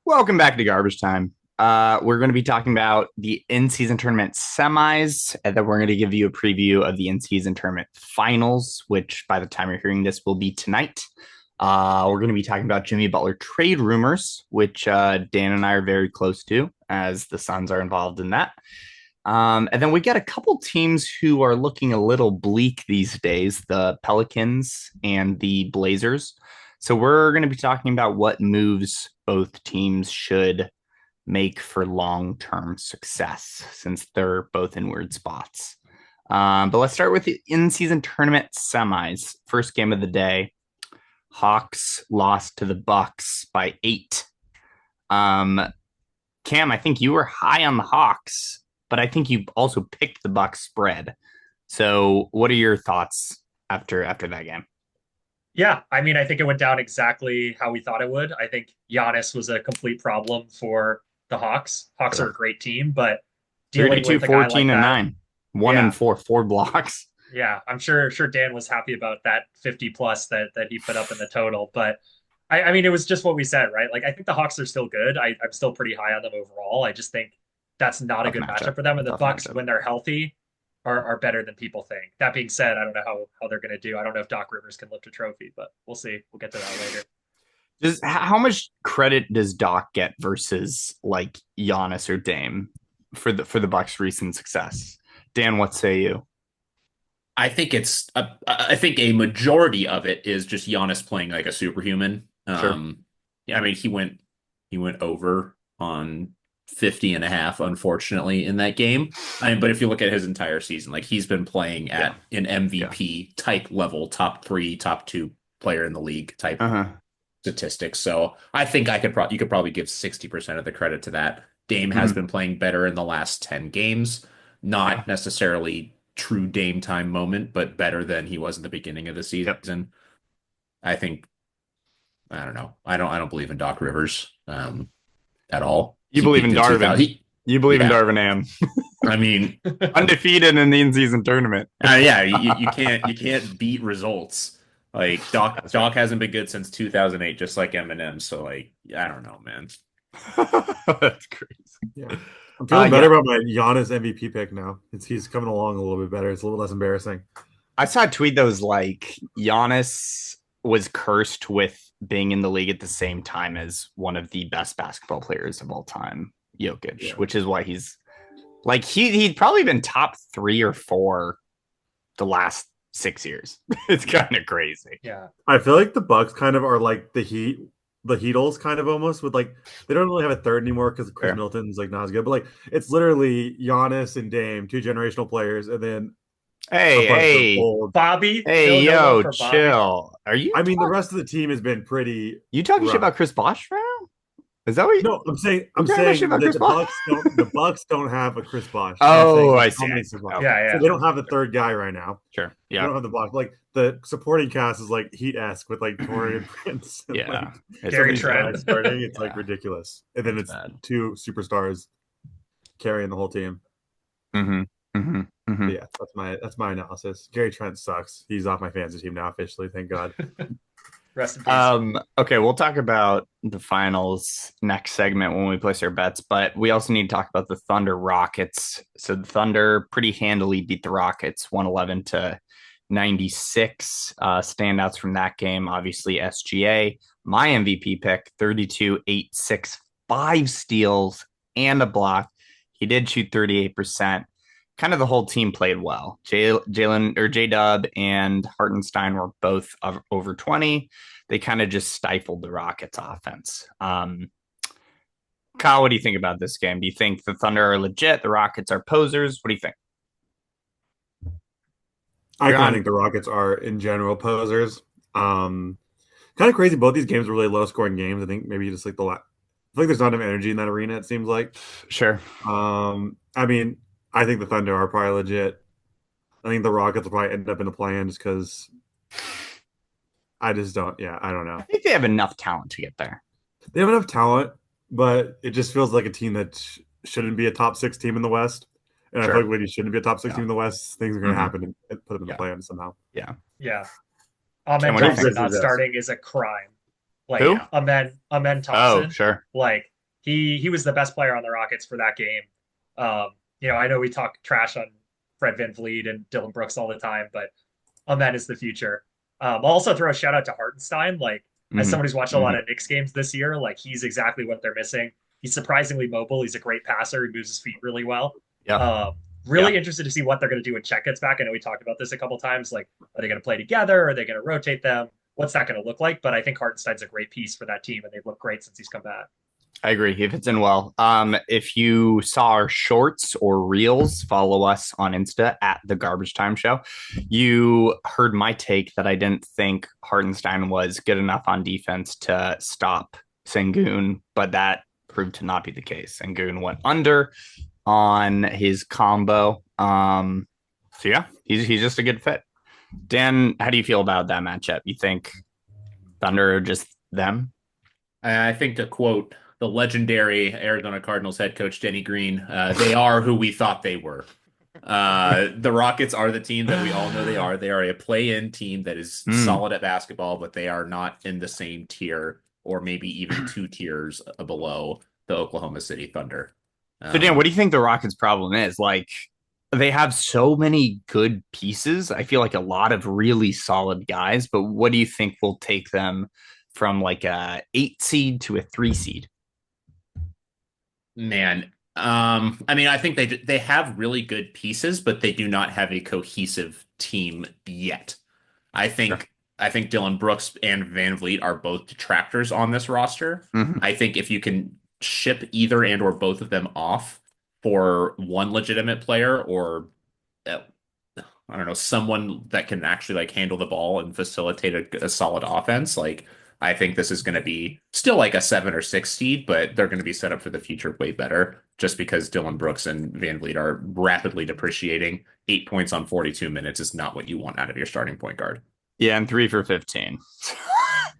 Welcome back to Garbage Time. We're going to be talking about the in-season tournament semis, and then we're going to give you a preview of the in-season tournament finals, which by the time you're hearing this will be tonight. We're going to be talking about Jimmy Butler trade rumors, which Dan and I are very close to, as the Suns are involved in that. And then we got a couple teams who are looking a little bleak these days, the Pelicans and the Blazers. So we're going to be talking about what moves both teams should make for long-term success since they're both in weird spots. But let's start with the in-season tournament semis. First game of the day, Hawks lost to the Bucks by 8. Cam, I think you were high on the Hawks, but I think you also picked the Bucks spread. So what are your thoughts after that game? Yeah, I mean, I think it went down exactly how we thought it would. I think Giannis was a complete problem for the Hawks. Hawks are a Sure. great team, but dealing 32, with a guy 14, like and that, 9. 1 and yeah, 4, 4 blocks. yeah, I'm sure Dan was happy about that 50 plus that he put up in the total. But I mean, it was just what we said, right? Like, I think the Hawks are still good. I'm still pretty high on them overall. I just think that's not a Tough good matchup. matchup for them. And the Tough Bucks, matchup. when they're healthy, are better than people think. That being said, I don't know how they're going to do. I don't know if Doc Rivers can lift a trophy, but we'll see. We'll get to that later. Just how much credit does Doc get versus like Giannis or Dame for the Bucks' recent success? Dan, what say you? I think a majority of it is just Giannis playing like a superhuman. Sure. Yeah, I mean he went over on 50 and a half, unfortunately, in that game. I mean, but if you look at his entire season, like he's been playing Yeah. at an Yeah. MVP type level, top three, top two player in the league type Uh-huh. statistics. So I think you could probably give 60% of the credit to that. Dame has Hmm. been playing better in the last 10 games. Yeah. Not necessarily true Dame time moment, but better than he was in the beginning of the Yep. season. I think I don't know. I don't believe in Doc Rivers at all. You He believe in peaked in Darvin. 2000. You believe in Yeah. Darvin Am. I mean, Undefeated in the in-season tournament. yeah, you can't beat results. Like That's right. Doc hasn't been good since 2008, just like Eminem. So like, I don't know, man. That's crazy. Yeah. I'm feeling better Yeah. about my Giannis MVP pick now. He's coming along a little bit better. It's a little less embarrassing. I saw a tweet that was like Giannis was cursed with being in the league at the same time as one of the best basketball players of all time, Jokic, Yeah. which is why he's like he'd probably been top 3 or 4 the last 6 years. It's kind of crazy. Yeah. I feel like the Bucks kind of are like the Heatles kind of almost with like they don't really have a third anymore because Chris Fair. Middleton's like not as good. But like it's literally Giannis and Dame, two generational players, and then a Hey, bunch of hey, old. Bobby, hey, no love yo, for Bobby. chill. Are I mean, the rest of the team has been pretty you talking shit rough. about Chris Bosh right now? Is that what No, I'm saying you talking about shit about that Chris Bosh? The Bucks don't have a Chris Bosh. I'm Oh, saying I see. I dominates see. the Bucks. Okay. Yeah, So yeah. they don't have a third guy right now. Sure. They Yeah. don't have the block. Like the supporting cast is like Heat-esque with like Torian Prince and Yeah. like It's Gary pretty these Trent. guys starting. It's like Yeah. ridiculous. And then It's it's bad. two superstars carrying the whole team. Mm-hmm. Mm-hmm. Mm-hmm. But yeah, that's my analysis. Gary Trent sucks. He's off my fantasy team now officially. Thank God. Rest in peace. Okay, we'll talk about the finals next segment when we place our bets, but we also need to talk about the Thunder Rockets. So the Thunder pretty handily beat the Rockets 111 to 96. Standouts from that game, obviously SGA, my MVP pick, 32, 8, 6, 5 steals and a block. He did shoot 38%. Kind of the whole team played well. Jalen or J Dub and Hartenstein were both over 20. They kind of just stifled the Rockets offense. Kyle, what do you think about this game? Do you think the Thunder are legit? The Rockets are posers? What do you think? I You're kind of on. think the Rockets are in general posers. Kind of crazy. Both these games were really low scoring games. I think maybe just like I feel like there's not enough energy in that arena. It seems like. Sure. I mean, I think the Thunder are probably legit. I think the Rockets will probably end up in the play-in just because I just don't. Yeah, I don't I know. think they have enough talent to get there. They have enough talent, but it just feels like a team that shouldn't be a top six team in the West. And I feel Sure. like when you shouldn't be a top six Yeah. team in the West, things are going to Mm-hmm. happen and put them in the Yeah. play-in somehow. Yeah. Yeah. Ken, Amen what do you Thompson think? not Grizzlies, yes. starting is a crime. Like Who? Yeah. Amen Oh, Thompson, sure. like he was the best player on the Rockets for that game. I know we talk trash on Fred VanVleet and Dylan Brooks all the time, but that is the future. I'll also throw a shout out to Hartenstein. Like, as someone who's watched a lot of Knicks games this year, like he's exactly what they're missing. He's surprisingly mobile. He's a great passer. He moves his feet really well. Yeah. Really interested to see what they're going to do when Chet gets back. I know we talked about this a couple times. Like, are they going to play together? Are they going to rotate them? What's that going to look like? But I think Hartenstein's a great piece for that team, and they've looked great since he's come back. I agree. He fits in well. If you saw our shorts or reels, follow us on Insta at the Garbage Time Show. You heard my take that I didn't think Hartenstein was good enough on defense to stop Sengun, but that proved to not be the case. Sengun went under on his combo. So yeah, he's just a good fit. Dan, how do you feel about that matchup? You think Thunder are just them? I think, to quote the legendary Arizona Cardinals head coach Denny Green, they are who we thought they were. The Rockets are the team that we all know they are. They are a play-in team that is solid at basketball, but they are not in the same tier, or maybe even 2 tiers below the Oklahoma City Thunder. So Dan, what do you think the Rockets' problem is? Like, they have so many good pieces. I feel like a lot of really solid guys, but what do you think will take them from like a 8 seed to a 3 seed? Man, I mean, I think they have really good pieces, but they do not have a cohesive team yet. I think Dylan Brooks and VanVleet are both detractors on this roster. I think if you can ship either and or both of them off for one legitimate player, or I don't know, someone that can actually like handle the ball and facilitate a solid offense, like I think this is going to be still like a 7 or 6 seed, but they're going to be set up for the future way better, just because Dylan Brooks and VanVleet are rapidly depreciating. 8 points on 42 minutes is not what you want out of your starting point guard. Yeah, and 3 for 15.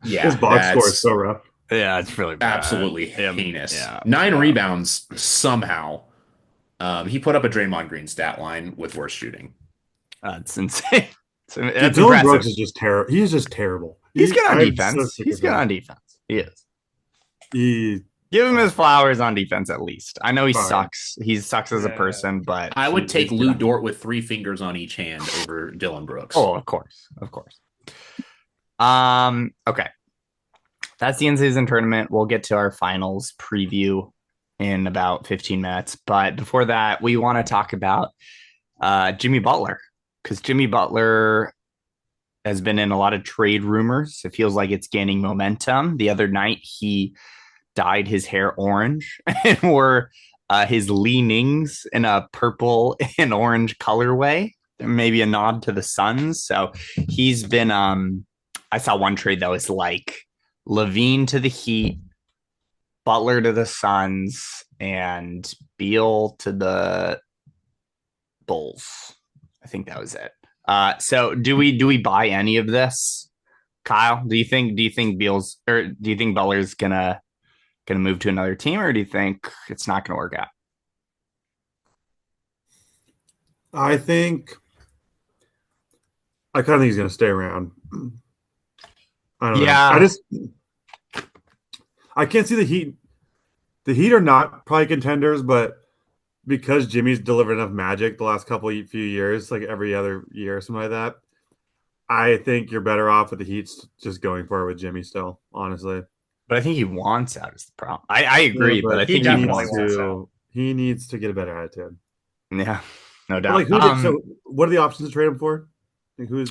Yeah, his box score is so rough. Yeah, it's really bad. Absolutely heinous. Yeah. 9 rebounds somehow. He put up a Draymond Green stat line with worse shooting. That's insane. That's Dylan Brooks is just terrible. He is just terrible. He's good on defense. He's good on defense. He is. Give him his flowers on defense at least. I know he sucks. He sucks as a person, but I would take Lou Dort with 3 fingers on each hand over Dylan Brooks. Oh, of course. Okay. That's the in-season tournament. We'll get to our finals preview in about 15 minutes. But before that, we want to talk about Jimmy Butler, because Jimmy Butler has been in a lot of trade rumors. It feels like it's gaining momentum. The other night, he dyed his hair orange and wore his leanings in a purple and orange colorway. Maybe a nod to the Suns. So he's been, I saw one trade that was like Levine to the Heat, Butler to the Suns, and Beal to the Bulls. I think that was it. So do we buy any of this, Kyle? Do you think Beal's, or do you think Butler's gonna move to another team, or do you think it's not gonna work out? I kind of think he's gonna stay around. I don't know. I can't see the Heat. The Heat are not probably contenders, but because Jimmy's delivered enough magic the last few years, like every other year or something like that, I think you're better off with the Heat just going for it with Jimmy still, honestly. But I think he wants out is the problem. I agree, but I think he needs to get a better attitude. Yeah, no doubt. So what are the options to trade him for? Who's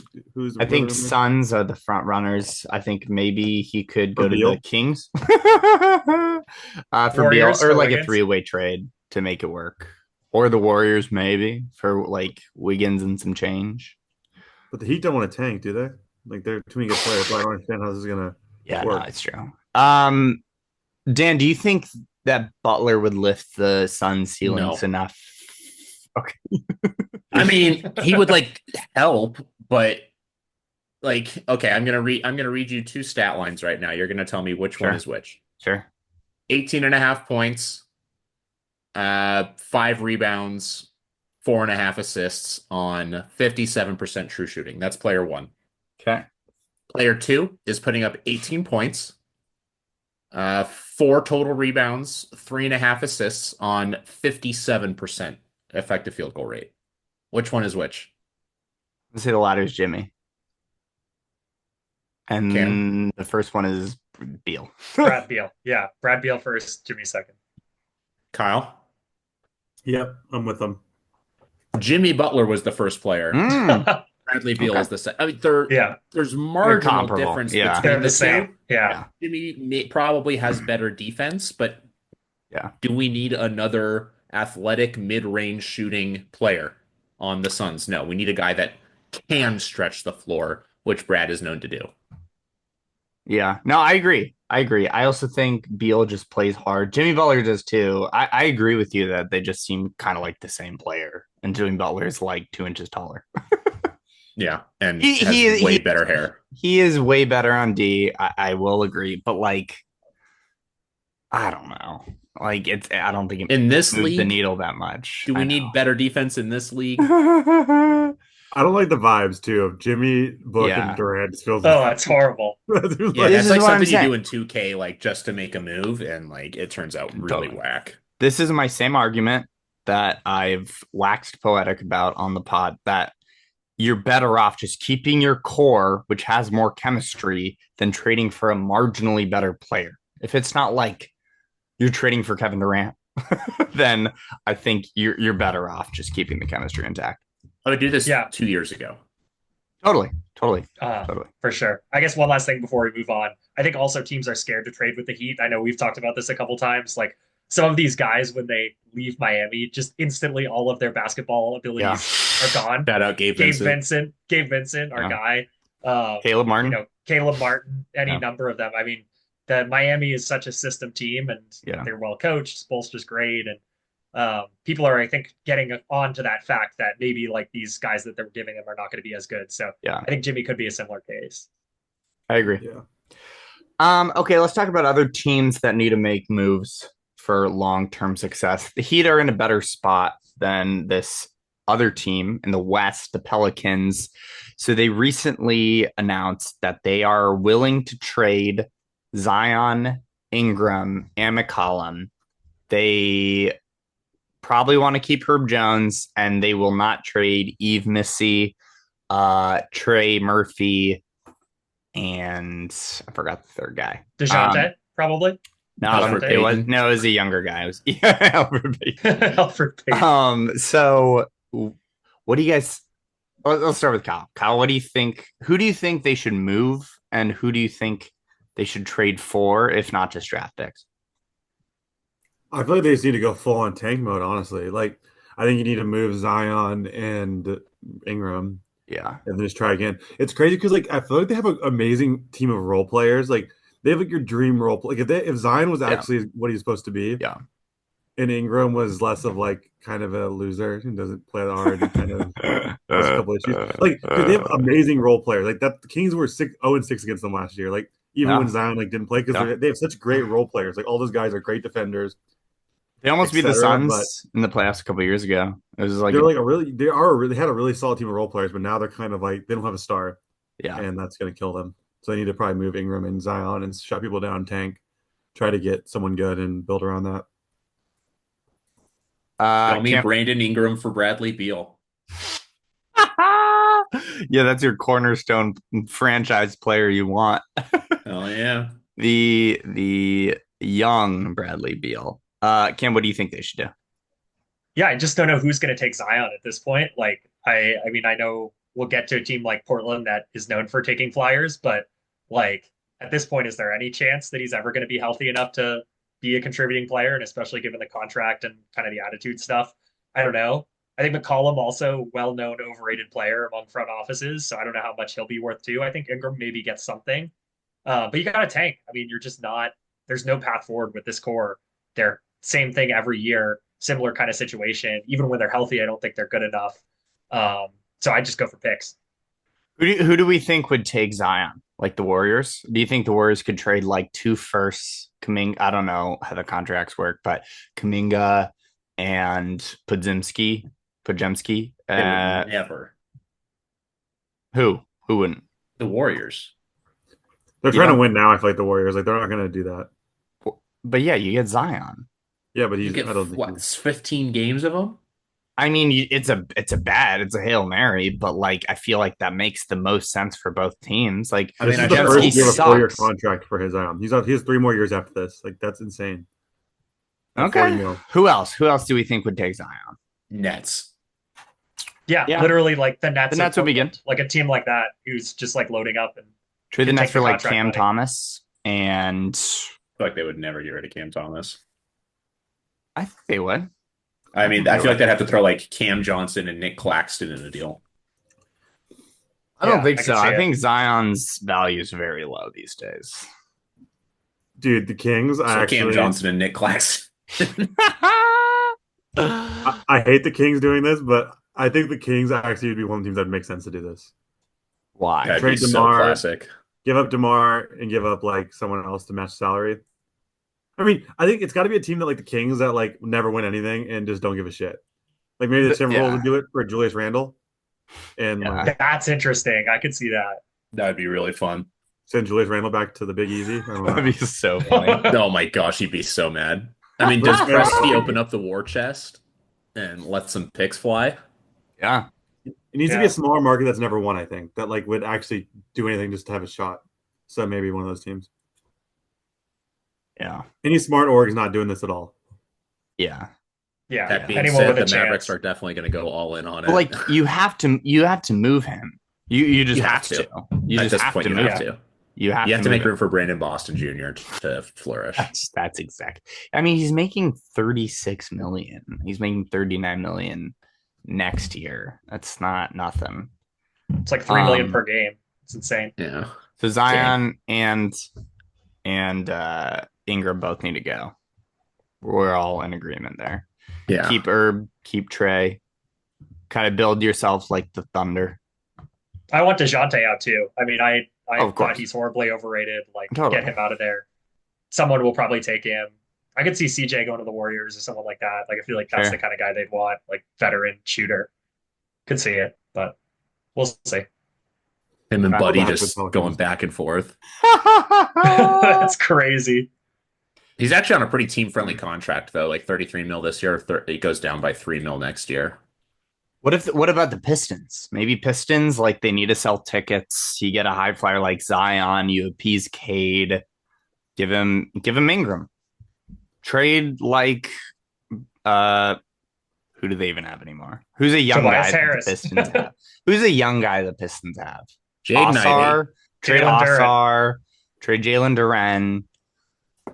I think Suns are the front runners. I think maybe he could go to the Kings for Beal, or like a 3-way trade to make it work, or the Warriors maybe for like Wiggins and some change. But the Heat don't want to tank, do they? Like, they're too many good players. So I don't understand how this is gonna work. No, it's true. Dan, do you think that Butler would lift the Suns' ceilings enough? Okay. I mean, he would like help, but like, okay, I'm gonna read you 2 stat lines right now. You're gonna tell me which one is which. Sure. 18.5 points, 5 rebounds, 4.5 assists on 57% true shooting. That's player 1. Okay. Player 2 is putting up 18 points, 4 total rebounds, 3.5 assists on 57% effective field goal rate. Which one is which? Let's say the latter is Jimmy. Cam? And the first one is Beal. Brad Beal. Yeah, Brad Beal first, Jimmy second. Kyle? Yep, I'm with them. Jimmy Butler was the first player. Bradley Beal is the second. I mean, Yeah, there's They're marginal comparable. difference Yeah. they're between the the two. same. Yeah. Jimmy probably has better defense, but Yeah. do we need another athletic mid-range shooting player on the Suns? No, we need a guy that can stretch the floor, which Brad is known to do. Yeah. No, I agree. I also think Beal just plays hard. Jimmy Butler does too. I agree with you that they just seem kind of like the same player. And Jimmy Butler is like 2 inches taller. Yeah, and He has way he better hair. he is way better on D. I will agree, but like I don't know. Like I don't think it In this moves the league, needle that much. do we I need better defense in this league? know. I don't like the vibes too of Jimmy, Book, and Yeah. Durant. Just feels Oh, that's horrible. Yeah, This that's is like what I'm something you saying. do in 2K, like just to make a move, and like it turns out really Totally. whack. This is my same argument that I've waxed poetic about on the pod that you're better off just keeping your core, which has more chemistry, than trading for a marginally better player. If it's not like you're trading for Kevin Durant, then I think you're better off just keeping the chemistry intact. I would do this Yeah. 2 years ago. Totally. For sure. I guess one last thing before we move on. I think also teams are scared to trade with the Heat. I know we've talked about this a couple times. Like some of these guys, when they leave Miami, just instantly all of their basketball abilities are gone. Shout out Gabe Vincent. Gabe Vincent, our guy. Caleb Martin. Caleb Martin, any Yeah. number of them. I mean, the Miami is such a system team, and they're well coached. Spoelstra's great, and people are, I think, getting on to that fact that maybe like these guys that they're giving them are not going to be as good. So Yeah. I think Jimmy could be a similar case. I agree. Yeah. Okay, let's talk about other teams that need to make moves for long-term success. The Heat are in a better spot than this other team in the West, the Pelicans. So they recently announced that they are willing to trade Zion, Ingram, and McCollum. They probably want to keep Herb Jones, and they will not trade Yves Missy, Trey Murphy, and I forgot the third guy. DeJounte, probably. No, it was a younger guy. It was Alfred Payton. Alfred Payton. So what do you guys? Let's start with Kyle. Kyle, what do you think? Who do you think they should move, and who do you think they should trade for, if not just draft picks? I feel like they just need to go full on tank mode, honestly. Like, I think you need to move Zion and Ingram. Yeah. And then just try again. It's crazy because, like, I feel like they have an amazing team of role players. Like, they have, like, your dream role. Like, if Zion was actually what he's supposed to be. Yeah. And Ingram was less of, like, kind of a loser and doesn't play that hard and kind of has a couple issues. Like, dude, they have amazing role players. Like, the Kings were 0-6 against them last year. Like, even when Zion, like, didn't play because they have such great role players. Like, all those guys are great defenders. They almost beat the Suns in the playoffs a couple of years ago. It was like they had a really solid team of role players, but now they're kind of like they don't have a star. Yeah. And that's gonna kill them. So they need to probably move Ingram and Zion and shut people down, tank, try to get someone good and build around that. Tell me Brandon Ingram for Bradley Beal. Yeah, that's your cornerstone franchise player you want. Oh yeah. The young Bradley Beal. Cam, what do you think they should do? Yeah, I just don't know who's going to take Zion at this point. Like, I mean, I know we'll get to a team like Portland that is known for taking flyers, but like at this point, is there any chance that he's ever going to be healthy enough to be a contributing player? And especially given the contract and kind of the attitude stuff, I don't know. I think McCollum also well-known, overrated player among front offices, so I don't know how much he'll be worth too. I think Ingram maybe gets something, but you got to tank. I mean, you're just not. There's no path forward with this core. They're same thing every year, similar kind of situation. Even when they're healthy, I don't think they're good enough. So I just go for picks. Who do we think would take Zion? Like the Warriors? Do you think the Warriors could trade like 2 firsts? I don't know how the contracts work, but Kuminga and Podziemski. Never. Who wouldn't? The Warriors. They're trying to win now. I feel like the Warriors, like they're not going to do that. But yeah, you get Zion. Yeah, but You he's. get I don't think what, 15 games of him? I mean, it's a Hail Mary, but like I feel like that makes the most sense for both teams. Like I this mean, is I the sure Jemski first hope year of a so. 4-year sucks. contract for his Zion. He has 3 more years after this. Like that's insane. At 40 Okay. mil. Who else? Who else do we think would take Zion? Nets. Yeah, Yeah. literally like the The Nets or Nets would be good. Portland, like a team like that who's just like loading up and Trade the can Nets take for the like contract Cam money. Thomas, and I feel like they would never get rid of Cam Thomas. I think they would. I mean, think I they feel like would. they'd have to throw like Cam Johnson and Nick Claxton in a deal. I don't Yeah, think I so. can see I it. think Zion's value is very low these days. Dude, the Kings. So Cam Johnson and Nick Claxton. I hate the Kings doing this, but I think the Kings actually would be one of the teams that would make sense to do this. Why? That'd Trade be so DeMar. classic. Give up DeMar and give up like someone else to match salary. I mean, I think it's got to be a team that like the Kings that like never win anything and just don't give a shit. Like maybe the Timberwolves Yeah. would do it for Julius Randle, and Yeah. like That's interesting. I could see that. That'd be really fun. send Julius Randle back to the Big Easy. I don't know. That'd be so funny. Oh my gosh, he'd be so mad. I mean, does Presti open up the war chest and let some picks fly? Yeah. It needs to be Yeah. a smaller market that's never won. I think that like would actually do anything just to have a shot. So maybe one of those teams. Yeah. Any smart org is not doing this at all. Yeah. Yeah, That being anyone said, with the a chance. Mavericks are definitely going to go all in on it. But like you have to move him. You just You have have to. to. You At just this have point, to you move have him. to. You have You have to move make him. room for Brandon Boston Jr. to flourish. That's exact. I mean, he's making 36 million. He's making 39 million next year. That's not nothing. It's like 3 million per game. It's insane. Yeah. So Zion and Ingram both need to go. We're all in agreement there. Yeah. Keep Herb, keep Trey. Kind of build yourself like the Thunder. I want DeJounte out too. I mean, I Of course. thought he's horribly overrated. Like, Totally. get him out of there. Someone will probably take him. I could see CJ going to the Warriors or someone like that. Like, I feel like that's Sure. the kind of guy they'd want, like veteran shooter. Could see it, but we'll see. Him and Okay. Buddy Well, just Pelicans. going back and forth. That's crazy. He's actually on a pretty team-friendly contract, though, like 33 mil this year. It goes down by 3 mil next year. What about the Pistons? Maybe Pistons, like they need to sell tickets. You get a high flyer like Zion, you appease Cade, give him Ingram. Trade like who do they even have anymore? Who's a young Tobias guy that Harris. the Pistons have? Who's a young guy the Pistons have? Jaden Ivey. Ossar, trade Jalen Duren. Ossar, trade Jalen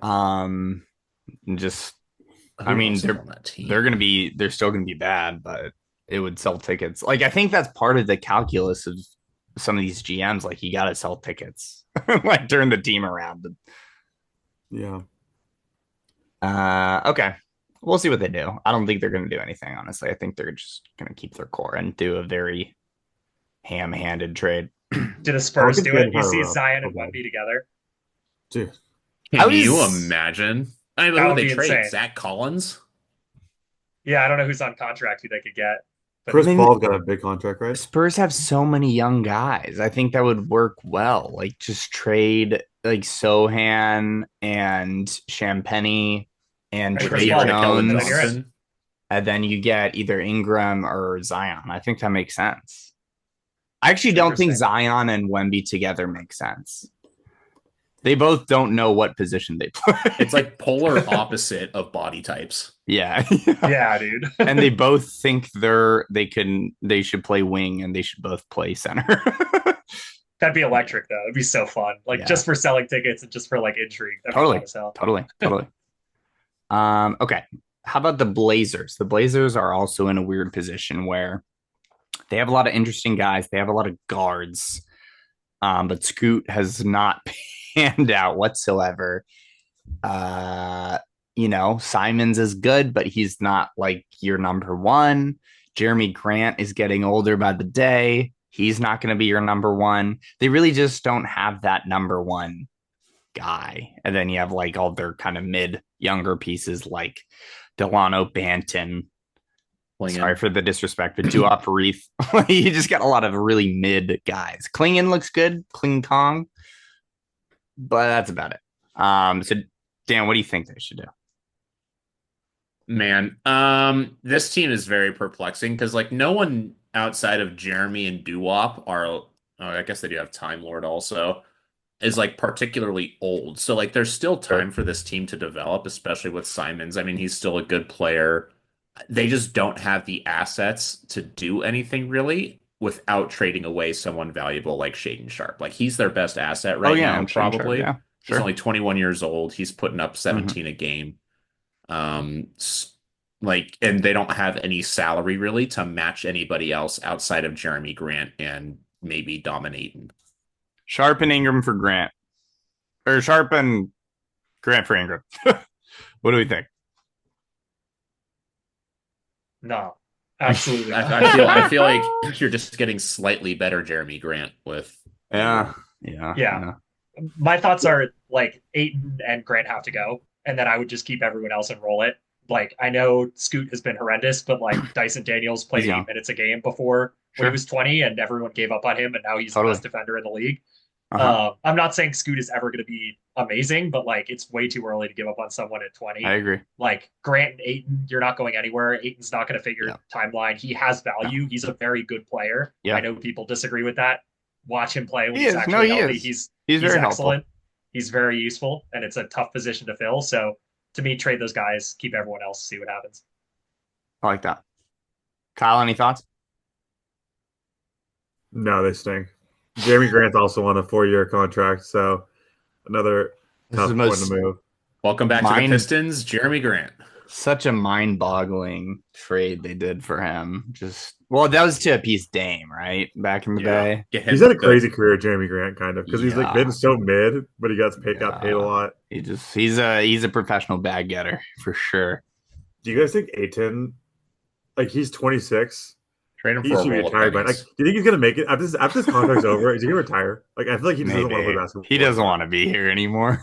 Duren. Just I mean, Who else is on that team? they're still gonna be bad, but it would sell tickets. Like I think that's part of the calculus of some of these GMs. Like you gotta sell tickets, like turn the team around. Yeah. Okay. We'll see what they do. I don't think they're gonna do anything, honestly. I think they're just gonna keep their core and do a very ham-handed trade. Do the Spurs do it? You see Okay. Zion and Wemby together? Dude. How Can you is- imagine? I mean, That who would would they be trade? insane. Zach Collins? Yeah, I don't know who's on contract who they could get. But Chris I mean- Paul's got a big contract, right? Spurs have so many young guys. I think that would work well. Like just trade like Sohan and Champagny and And Trey Chris Paul. Kelvin Jones. You're right. Johnson? And then you get either Ingram or Zion. I think that makes sense. I actually don't think Interesting. Zion and Wemby together make sense. They both don't know what position they play. It's like polar opposite of body types. yeah. yeah, dude. And they both think they should play wing and they should both play center. That'd be electric though. It'd be so fun. Like Yeah. just for selling tickets and just for like intrigue. That'd Totally. be fun as hell. Totally. Okay. How about the Blazers? The Blazers are also in a weird position where they have a lot of interesting guys. They have a lot of guards. But Scoot has not panned out whatsoever. Simons is good, but he's not like your number one. Jeremy Grant is getting older by the day. He's not going to be your number one. They really just don't have that number one guy. And then you have like all their kind of mid younger pieces like Delano Banton. Sorry for the disrespect, but Duop Reef. You just got a lot of really mid guys. Klingon looks good, Kling Kong, but that's about it. So Dan, what do you think they should do? Man, this team is very perplexing because like no one outside of Jeremy and Doo-Wop are, oh, I guess they do have Time Lord also, is like particularly old. So like there's still time Sure. for this team to develop, especially with Simons. I mean, he's still a good player. They just don't have the assets to do anything really without trading away someone valuable like Shaden Sharp. Like he's their best asset Oh right yeah, now, I'm sure. probably. Yeah, He's sure. only 21 years old. He's putting up Hmm. 17 a game. Like, and they don't have any salary really to match anybody else outside of Jeremy Grant and maybe Dominating. Sharp and Ingram for Grant, or Sharp and Grant for Ingram. What do we think? No, absolutely not. I feel like you're just getting slightly better Jeremy Grant with Yeah, Ingram. yeah, Yeah. yeah. My thoughts are like Aiton and Grant have to go, and then I would just keep everyone else and roll it. Like I know Scoot has been horrendous, but like Dyson Daniels He's played young. 8 minutes a game before when he Sure, was 20, and everyone gave up on him, and now he's the totally. best defender in the league. Uh-huh. I'm not saying Scoot is ever going to be amazing, but like it's way too early to give up on someone at I 20. agree. Like Grant and Aiton, you're not going anywhere. Aiton's not going to figure Yeah, timeline. He has no. value. He's a very good player. I Yeah, know people disagree with that. Watch him play when he he's is. No, actually he healthy. is. He's He's very helpful. excellent. He's very useful, and it's a tough position to fill. So to me, trade those guys, keep everyone else, see what happens. I like that. Kyle, any thoughts? No, they stink. Jeremy Grant's also on a 4-year contract, so another This is the tough one to most move. Welcome back to the mind Pistons, Jeremy Grant. such a mind-boggling trade they did for him. Just well, that was to appease Dame, right? Back in the Yeah, day. get He's him had a the crazy career, Jeremy Grant, kind of, because he's like Yeah, been so mid, but he got paid a yeah. lot. He's a professional bag getter for sure. Do you guys think Aiton, like he's 26, trade him he for a should be roll of retired by? Like, pennies. do you think he's gonna make it after this contract's over? Is he gonna retire? Like, I feel like he just doesn't want to play Maybe basketball he doesn't anymore. want to be here anymore.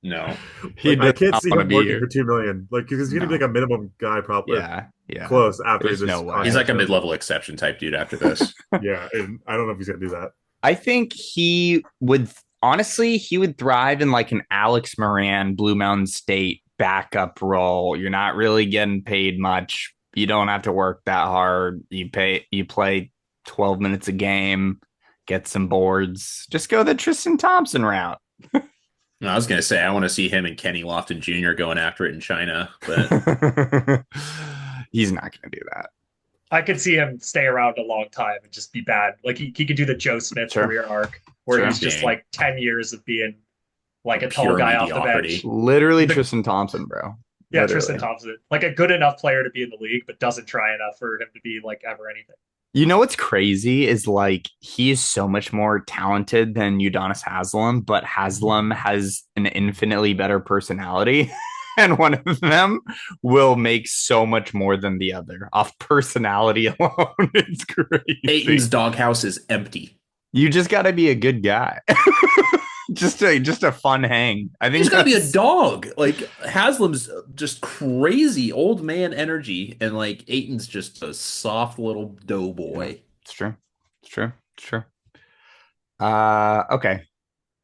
No, He Like, I does can't not see want to him be working for here. 2 million. Like, because he's gonna be No. like a minimum guy, probably Yeah, yeah. close after There's this no way. he's like contract's a over. mid-level exception type dude after this. Yeah, and I don't know if he's gonna do that. I think he would honestly he would thrive in like an Alex Moran Blue Mountain State backup role. You're not really getting paid much. You don't have to work that hard. You play 12 minutes a game, get some boards. Just go the Tristan Thompson route. No, I was gonna say I want to see him and Kenny Lofton Jr. going after it in China, but He's not going to do that. I could see him stay around a long time and just be bad. Like he could do the Joe Smith Sure. career arc where Sure. he's just Dang. like 10 years of being like a tall Pure guy off the mediocrity. bench. Literally The- Tristan Thompson, bro. Yeah, Literally. Tristan Thompson. Like a good enough player to be in the league, but doesn't try enough for him to be like ever anything. You know what's crazy is like he is so much more talented than Udonis Haslam, but Haslam has an infinitely better personality. And one of them will make so much more than the other off personality alone. It's Aiton's crazy. doghouse is empty. You just got to be a good guy. just a fun hang. I think He's got to be a that's- dog. Like Haslam's just crazy old man energy, and like Aiton's just a soft little doughboy. It's true. It's true. It's true. Okay.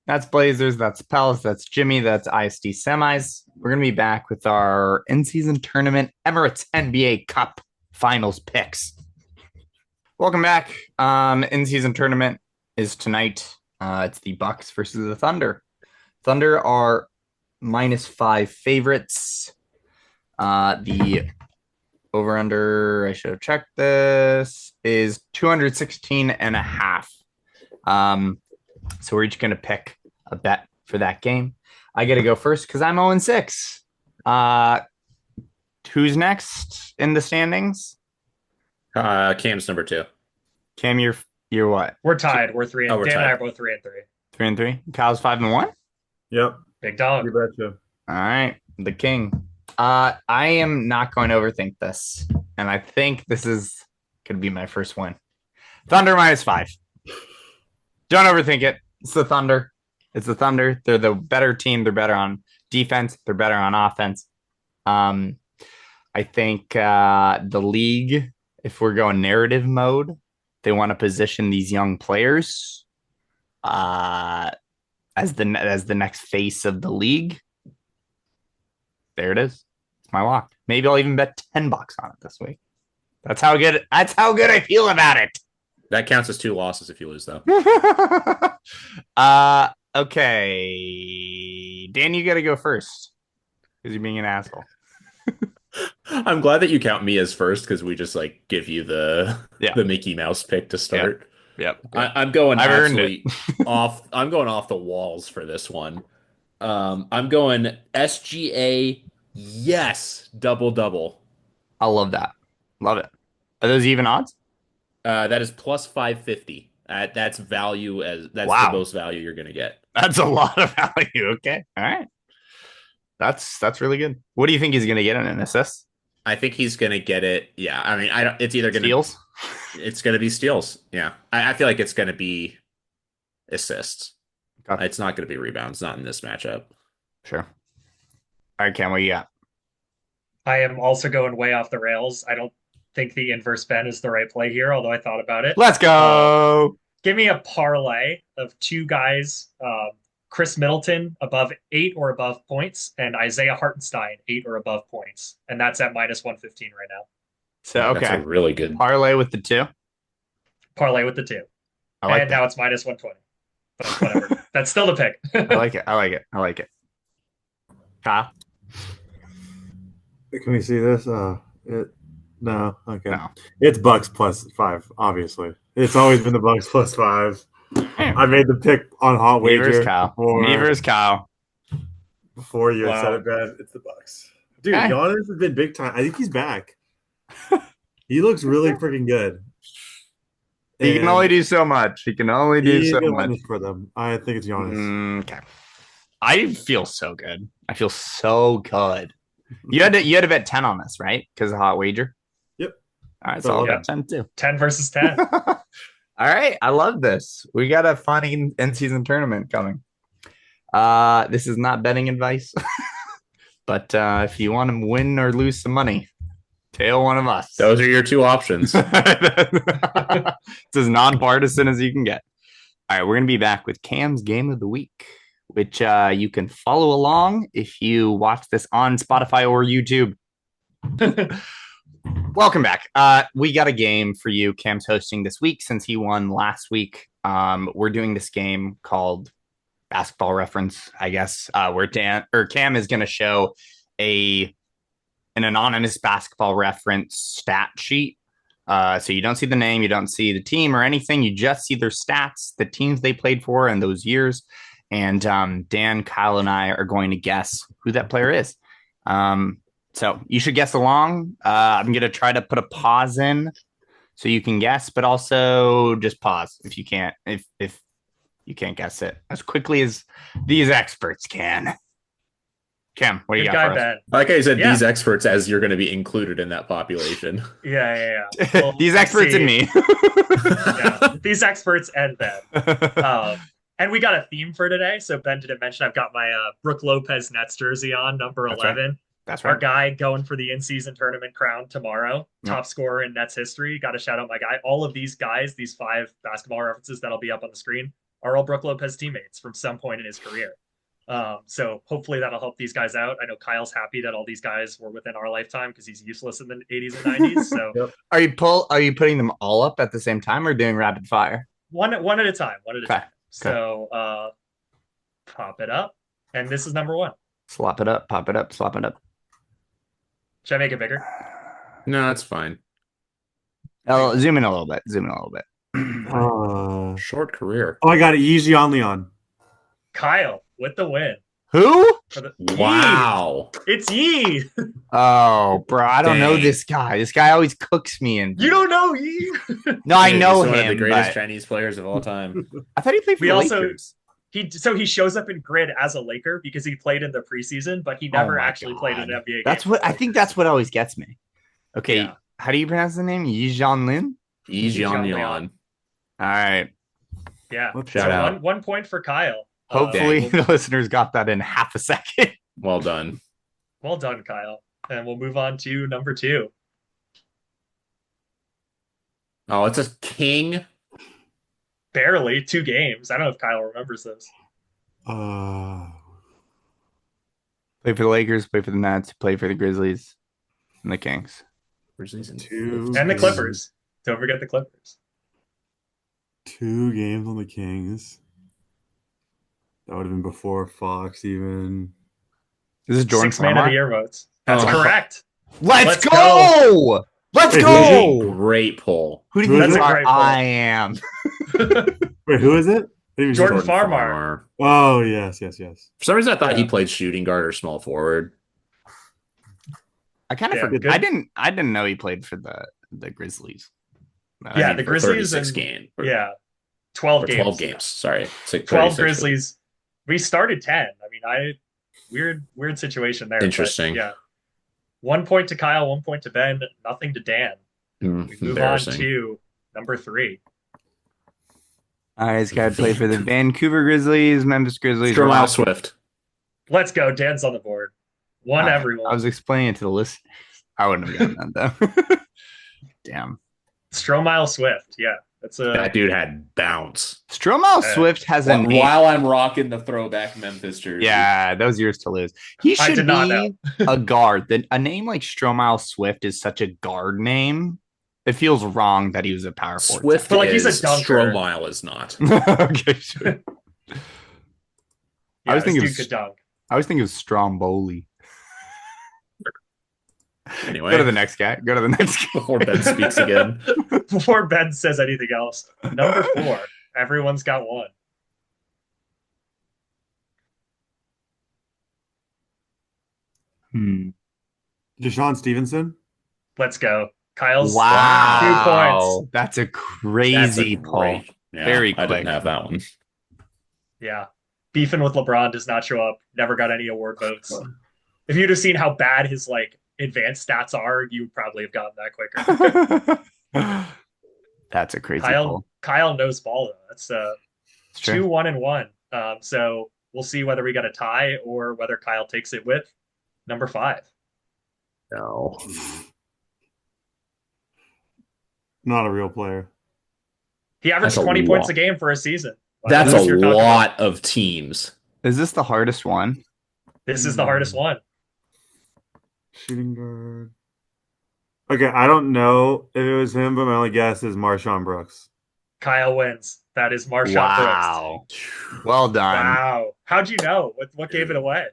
That's Blazers. That's Palace. That's Jimmy. That's IST semis. We're gonna be back with our in-season tournament Emirates NBA Cup finals picks. Welcome back. In-season tournament is tonight. It's the Bucks versus the Thunder. Thunder are -5 favorites. The over-under, I should have checked this, is 216.5. So we're each going to pick a bet for that game. I get to go first because I'm 0-6. Who's next in the standings? Cam's number 2. Cam, you're what? We're tied. We're three. Oh, we're Dan and I tied. are both 3-3. 3-3. Kyle's 5-1. Yep, Big dog. you betcha. All right, the king. I am not going to overthink this, and I think this is going to be my first win. Thunder -5. Don't overthink it. It's the Thunder. It's the Thunder. They're the better team. They're better on defense. They're better on offense. I think the league, if we're going narrative mode, they want to position these young players as the next face of the league. There it is. It's my lock. Maybe I'll even bet $10 on it this week. That's how good I feel about it. That counts as 2 losses if you lose, though. Okay. Dan, you got to go first because you're being an asshole. I'm glad that you count me as first because we just like give you the Mickey Mouse pick to start. Yep. I'm going I've absolutely off. I'm going off the walls for this one. I'm going SGA. Yes, double double. I love that. Love it. Are those even odds? That is plus 550. That's value that's the most value you're gonna get. That's a lot of value. Okay. All right. That's really good. What do you think he's gonna get in an assist? I think he's gonna get it. Yeah. I mean, I don't. It's either gonna steals. It's gonna be steals. Yeah. I feel like it's gonna be assists. Okay. It's not gonna be rebounds. Not in this matchup. Sure. All right, Cam, what you got? I am also going way off the rails. I don't think the inverse Ben is the right play here, although I thought about it. Let's go. Give me a parlay of 2 guys, Chris Middleton above 8 or above points, and Isaiah Hartenstein 8 or above points. And that's at minus 115 right now. So, okay. That's a really good parlay with the 2. Parlay with the 2. Like now it's minus 120. But whatever. That's still the pick. I like it. Kyle? Can we see this? No. Okay. No. It's Bucks plus 5, obviously. It's always been the Bucks plus 5. I made the pick on Hot Wager. Nevers Kyle. Before you said it, Ben. It's the Bucks. Dude, Giannis has been big time. I think he's back. He looks really freaking good. He can only do so much. He can only do so much for them. I think it's Giannis. Okay. I feel so good. I feel so good. You had to bet 10 on this, right? Because of Hot Wager. Yep. All right, so I'll bet 10 too. 10 versus 10. All right, I love this. We got a fun in-season tournament coming. This is not betting advice, but if you want to win or lose some money, tail one of us. Those are your 2 options. It's as nonpartisan as you can get. All right, we're going to be back with Cam's Game of the Week, which you can follow along if you watch this on Spotify or YouTube. Welcome back. We got a game for you. Cam's hosting this week since he won last week. We're doing this game called Basketball Reference, I guess, where Cam is going to show an anonymous Basketball Reference stat sheet. So you don't see the name, you don't see the team or anything. You just see their stats, the teams they played for in those years. And Dan, Kyle, and I are going to guess who that player is. So you should guess along. I'm going to try to put a pause in so you can guess, but also just pause if you can't, if you can't guess it as quickly as these experts can. Cam, what do you got for us? Ben. I like how you said these experts as you're going to be included in that population. Yeah. Well, these experts and me. These experts and Ben. And we got a theme for today. So Ben didn't mention I've got my Brook Lopez Nets jersey on, number 11. That's right. Our guy going for the in-season tournament crown tomorrow. Top scorer in Nets history. Got to shout out my guy. All of these guys, these 5 basketball references that'll be up on the screen, are all Brook Lopez teammates from some point in his career. So hopefully that'll help these guys out. I know Kyle's happy that all these guys were within our lifetime because he's useless in the 80s and 90s. So Are you putting them all up at the same time or doing rapid fire? One at a time. So pop it up. And this is number 1. Slop it up, pop it up, slop it up. Should I make it bigger? No, that's fine. Oh, zoom in a little bit. Short career. Oh, I got it. Yeezy on Leon. Kyle with the win. Who? Wow. It's Yee. Oh, bro, I don't know this guy. This guy always cooks me. And you don't know Yee? No, I know him. One of the greatest Chinese players of all time. I thought he played for the Lakers. He shows up in grid as a Laker because he played in the preseason, but he never actually played in an NBA game. I think that's what always gets me. Okay, how do you pronounce the name? Yi Jianlin? Yi Jianlin. All right. Yeah. Shout out. 1 point for Kyle. Hopefully the listeners got that in half a second. Well done. Well done, Kyle. And we'll move on to number 2. Oh, it's a king. Barely 2 games. I don't know if Kyle remembers this. Play for the Lakers, play for the Nets, play for the Grizzlies, and the Kings. Grizzlies and the Clippers. Don't forget the Clippers. 2 games on the Kings. That would have been before Fox even. This is Jordan 6 Man of the Year votes. That's correct. Let's go! Let's go! Great poll. Who do you think I am? Wait, who is it? Jordan Farmar. Oh, yes. For some reason, I thought he played shooting guard or small forward. I kind of forget. I didn't know he played for the Grizzlies. The Grizzlies 36 games. 12 games. 12 games. Sorry. 12 Grizzlies. We started 10. I mean, weird situation there. Interesting. But, 1 point to Kyle, 1 point to Ben, nothing to Dan. We move on to number 3. I just got to play for the Vancouver Grizzlies, Memphis Grizzlies. Stromile Swift. Let's go. Dan's on the board. Everyone. I was explaining it to the listeners. I wouldn't have gotten that, though. Damn. Stromile Swift. Yeah. That dude had bounce. Stromile Swift has a name. While I'm rocking the throwback Memphis jersey. Yeah, that was yours to lose. He should be a guard. A name like Stromile Swift is such a guard name. It feels wrong that he was a power forward. Swift, but like he's a dunker. Stromile is not. Okay, sure. I was thinking of Stromboli. Anyway, go to the next guy. Before Ben speaks again. Before Ben says anything else. Number 4. Everyone's got one. Deshaun Stevenson. Let's go. Kyle's 2 points. That's a crazy poll. Very quick. I didn't have that one. Yeah. Beefing with LeBron does not show up. Never got any award votes. If you'd have seen how bad his advanced stats are, you would probably have gotten that quicker. That's a crazy poll. Kyle knows ball though. That's 2-1-1. So we'll see whether we got a tie or whether Kyle takes it with number 5. No. Not a real player. He averaged 20 points a game for a season. That's a lot of teams. Is this the hardest one? This is the hardest one. Shooting guard. Okay, I don't know if it was him, but my only guess is Marshawn Brooks. Kyle wins. That is Marshawn Brooks. Well done. Wow. How'd you know? What gave it away?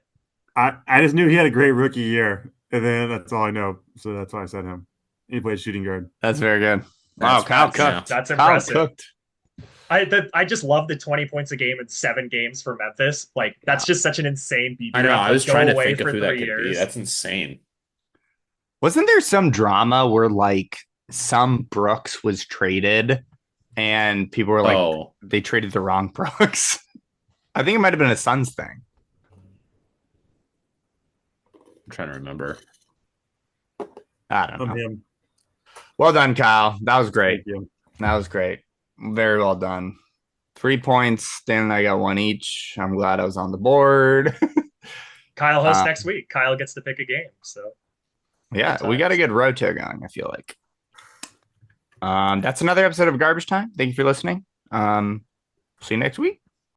I just knew he had a great rookie year, and then that's all I know. So that's why I said him. He played shooting guard. That's very good. Wow, Kyle cooked. That's impressive. Kyle cooked. I just love the 20 points a game in 7 games for Memphis. That's just such an insane beat. I know. I was trying to think of who that could be. That's insane. Wasn't there some drama where some Brooks was traded and people were they traded the wrong Brooks? I think it might have been a Suns thing. I'm trying to remember. I don't know. Well done, Kyle. That was great. Thank you. That was great. Very well done. 3 points. Dan and I got 1 each. I'm glad I was on the board. Kyle hosts next week. Kyle gets to pick a game. So yeah, we got a good roto going, I feel like. That's another episode of Garbage Time. Thank you for listening. See you next week.